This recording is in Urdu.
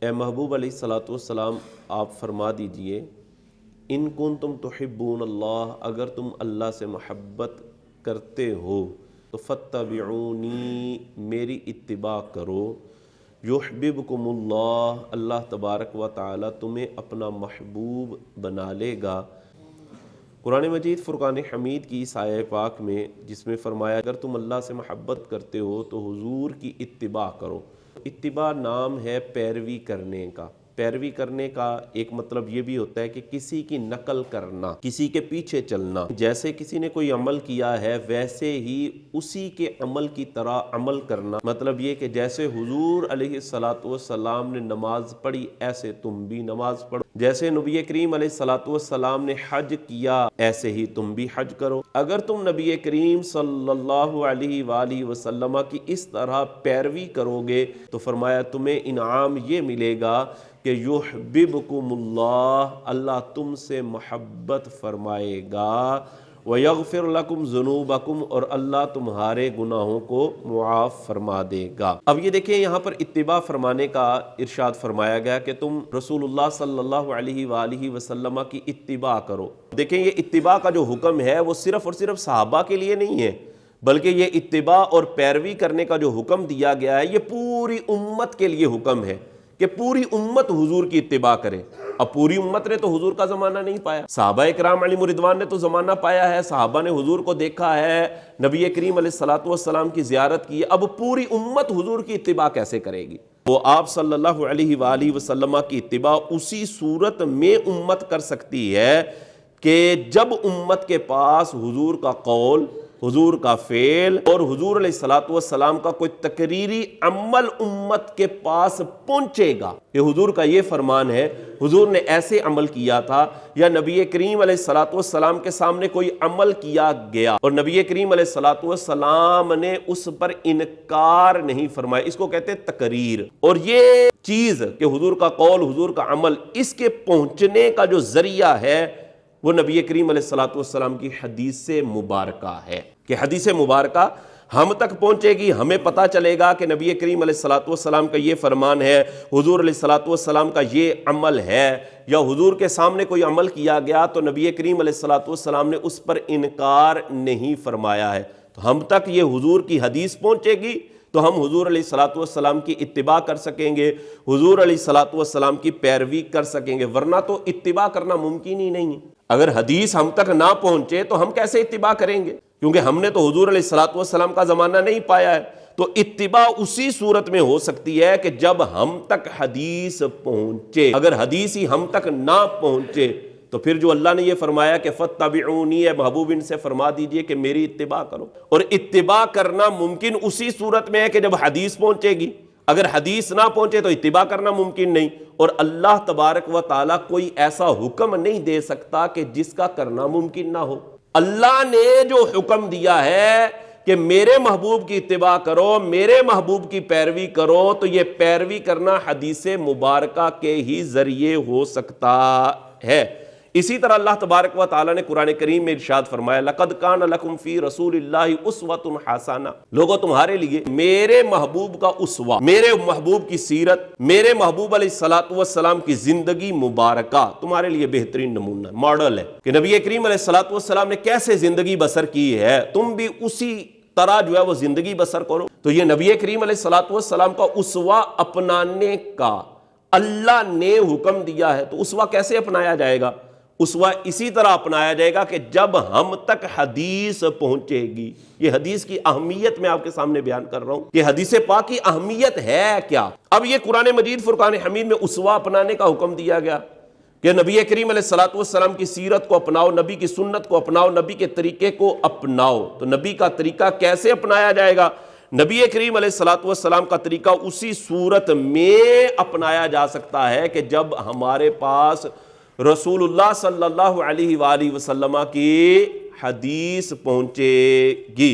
اے محبوب علیہ الصلوۃ والسلام آپ فرما دیجئے ان کنتم تحبون اللہ، اگر تم اللہ سے محبت کرتے ہو تو فاتبعونی، میری اتباع کرو، یحببکم اللہ، اللہ تبارک و تعالی تمہیں اپنا محبوب بنا لے گا۔ قرآن مجید فرقان حمید کی اس آیہ پاک میں جس میں فرمایا اگر تم اللہ سے محبت کرتے ہو تو حضور کی اتباع کرو۔ اتباع نام ہے پیروی کرنے کا۔ پیروی کرنے کا ایک مطلب یہ بھی ہوتا ہے کہ کسی کی نقل کرنا، کسی کے پیچھے چلنا، جیسے کسی نے کوئی عمل کیا ہے ویسے ہی اسی کے عمل کی طرح عمل کرنا۔ مطلب یہ کہ جیسے حضور علیہ الصلوۃ والسلام نے نماز پڑھی ایسے تم بھی نماز پڑھو، جیسے نبی کریم علیہ الصلوۃ والسلام نے حج کیا ایسے ہی تم بھی حج کرو۔ اگر تم نبی کریم صلی اللہ علیہ وآلہ وسلم کی اس طرح پیروی کرو گے تو فرمایا تمہیں انعام یہ ملے گا کہ یحببکم اللہ، اللہ تم سے محبت فرمائے گا، وَيَغْفِرْ لَكُمْ ذُنُوبَكُمْ، اور اللہ تمہارے گناہوں کو معاف فرما دے گا۔ اب یہ دیکھیں یہاں پر اتباع فرمانے کا ارشاد فرمایا گیا کہ تم رسول اللہ صلی اللہ علیہ وآلہ وسلم کی اتباع کرو۔ دیکھیں یہ اتباع کا جو حکم ہے وہ صرف اور صرف صحابہ کے لیے نہیں ہے، بلکہ یہ اتباع اور پیروی کرنے کا جو حکم دیا گیا ہے یہ پوری امت کے لیے حکم ہے کہ پوری امت حضور کی اتباع کرے۔ اب پوری امت نے تو حضور کا زمانہ نہیں پایا، صحابہ اکرام علیہم رضوان نے تو زمانہ پایا ہے، صحابہ نے حضور کو دیکھا ہے، نبی کریم علیہ الصلوۃ والسلام کی زیارت کی، اب پوری امت حضور کی اتباع کیسے کرے گی؟ وہ آپ صلی اللہ علیہ وآلہ وسلم کی اتباع اسی صورت میں امت کر سکتی ہے کہ جب امت کے پاس حضور کا قول، حضور کا فعل اور حضور علیہ الصلوۃ والسلام کا کوئی تقریری عمل امت کے پاس پہنچے گا کہ حضور کا یہ فرمان ہے، حضور نے ایسے عمل کیا تھا، یا نبی کریم علیہ الصلوۃ والسلام کے سامنے کوئی عمل کیا گیا اور نبی کریم علیہ الصلوۃ والسلام نے اس پر انکار نہیں فرمایا، اس کو کہتے ہیں تقریر۔ اور یہ چیز کہ حضور کا قول، حضور کا عمل، اس کے پہنچنے کا جو ذریعہ ہے وہ نبی کریم علیہ الصلوۃ والسلام کی حدیث مبارکہ ہے کہ حدیث مبارکہ ہم تک پہنچے گی، ہمیں پتہ چلے گا کہ نبی کریم علیہ الصلوۃ والسلام کا یہ فرمان ہے، حضور علیہ الصلوۃ والسلام کا یہ عمل ہے، یا حضور کے سامنے کوئی عمل کیا گیا تو نبی کریم علیہ الصلوۃ والسلام نے اس پر انکار نہیں فرمایا ہے۔ تو ہم تک یہ حضور کی حدیث پہنچے گی تو ہم حضور علیہ الصلوۃ والسلام کی اتباع کر سکیں گے، حضور علیہ الصلوۃ والسلام کی پیروی کر سکیں گے، ورنہ تو اتباع کرنا ممکن ہی نہیں ہے۔ اگر حدیث ہم تک نہ پہنچے تو ہم کیسے اتباع کریں گے؟ کیونکہ ہم نے تو حضور علیہ الصلوۃ والسلام کا زمانہ نہیں پایا ہے۔ تو اتباع اسی صورت میں ہو سکتی ہے کہ جب ہم تک حدیث پہنچے۔ اگر حدیث ہی ہم تک نہ پہنچے تو پھر جو اللہ نے یہ فرمایا کہ فاتبعونی، اے محبوب ان سے فرما دیجئے کہ میری اتباع کرو۔ اور اتباع کرنا ممکن اسی صورت میں ہے کہ جب حدیث پہنچے گی، اگر حدیث نہ پہنچے تو اتباع کرنا ممکن نہیں۔ اور اللہ تبارک و تعالیٰ کوئی ایسا حکم نہیں دے سکتا کہ جس کا کرنا ممکن نہ ہو۔ اللہ نے جو حکم دیا ہے کہ میرے محبوب کی اتباع کرو، میرے محبوب کی پیروی کرو، تو یہ پیروی کرنا حدیث مبارکہ کے ہی ذریعے ہو سکتا ہے۔ اسی طرح اللہ تبارک و تعالیٰ نے قرآن کریم میں ارشاد فرمایا لَقَدْ كَانَ لَكُمْ فِي رَسُولِ اللَّهِ أُسْوَةٌ حَسَنَةٌ، لوگوں تمہارے لیے میرے محبوب کا اسوہ، میرے محبوب کی سیرت، میرے محبوب علیہ الصلوۃ والسلام کی زندگی مبارکہ تمہارے لیے بہترین نمونہ ماڈل ہے کہ نبی کریم علیہ الصلوۃ والسلام نے کیسے زندگی بسر کی ہے، تم بھی اسی طرح جو ہے وہ زندگی بسر کرو۔ تو یہ نبی کریم علیہ الصلوۃ والسلام کا اسوہ اپنانے کا اللہ نے حکم دیا ہے، تو اسوہ کیسے اپنایا جائے گا؟ اسوہ اسی طرح اپنایا جائے گا کہ جب ہم تک حدیث پہنچے گی۔ یہ حدیث کی اہمیت میں آپ کے سامنے بیان کر رہا ہوں کہ حدیث پاک کی اہمیت ہے کیا۔ اب یہ قرآن مجید فرقان حمید میں اسوہ اپنانے کا حکم دیا گیا کہ نبی کریم علیہ الصلوۃ والسلام کی سیرت کو اپناؤ، نبی کی سنت کو اپناؤ، نبی کے طریقے کو اپناؤ۔ تو نبی کا طریقہ کیسے اپنایا جائے گا؟ نبی کریم علیہ الصلوۃ والسلام کا طریقہ اسی صورت میں اپنایا جا سکتا ہے کہ جب ہمارے پاس رسول اللہ صلی اللہ علیہ وآلہ وسلم کی حدیث پہنچے گی۔